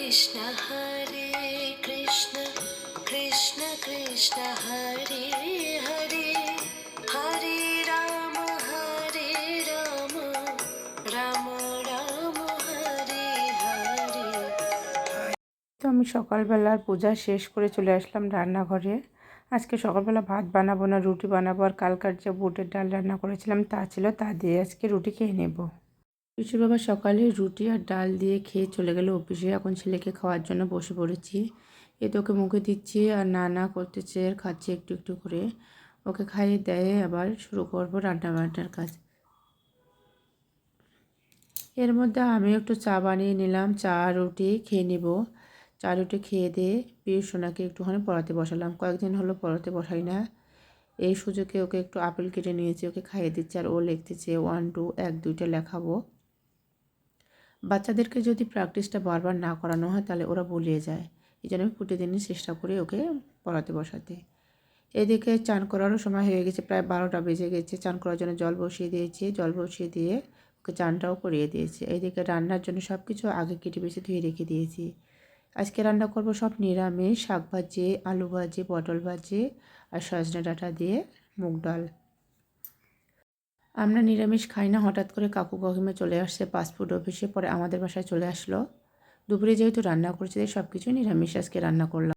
কৃষ্ণ কৃষ্ণ কৃষ্ণ হরে হরে হরে রাম রাম রাম হরে হরে। তো আমি সকালবেলার পূজা শেষ করে চলে আসলাম রান্নাঘরে। আজকে সকালবেলা ভাত বানাবো না, রুটি বানাবো। আর কালকার যে বুটের ডাল রান্না করেছিলাম তা ছিল, তা দিয়ে আজকে রুটি খেয়ে নেব। পিসুর বাবা সকালে রুটি আর ডাল দিয়ে খেয়ে চলে গেল অফিসে। এখন ছেলেকে খাওয়ার জন্য বসে পড়েছি। এ তো ওকে মুখে দিচ্ছি আর না করতেছে, আর খাচ্ছে একটু একটু করে। ওকে খাইয়ে দেয় আবার শুরু করবো রান্নাবান্নার কাজ। এর মধ্যে আমি একটু চা বানিয়ে নিলাম, চা রুটি খেয়ে নেব। চা রুটি খেয়ে দিয়ে পিউসোনাকে একটুখানি পড়াতে বসালাম। কয়েকদিন হলো পড়াতে বসাই না। এই সুযোগে ওকে একটু আপেল কেটে নিয়েছি, ওকে খাইয়ে দিচ্ছি। আর ও লিখতেছে 1 2 1 2টা লেখাবো। বাচ্চাদেরকে যদি প্র্যাকটিসটা বারবার না করানো হয় তাহলে ওরা ভুলিয়ে যায়। এই জন্য আমি প্রতিদিনই চেষ্টা করি ওকে পড়াতে বসাতে। এদিকে চান করারও সময় হয়ে গেছে, প্রায় 12টা বেজে গেছে। চান করার জন্য জল বসিয়ে দিয়েছি, জল বসিয়ে দিয়ে ওকে চানটাও করিয়ে দিয়েছি। এইদিকে রান্নার জন্য সব কিছু আগে কেটে বেছে ধুয়ে রেখে দিয়েছি। আজকে রান্না করব সব নিরামিষ, শাক ভাজি, আলু ভাজি, পটল ভাজি আর সজনে ডাঁটা দিয়ে মুগ ডাল। আমরা নিরামিষ খাই না। হঠাৎ করে কাকু কাকিমা চলে আসছে পাসপোর্ট অফিসে, পরে আমাদের বাসায় চলে আসলো। দুপুরে যেহেতু রান্না করছি তাই সব কিছুই নিরামিষ আজকে রান্না করলাম।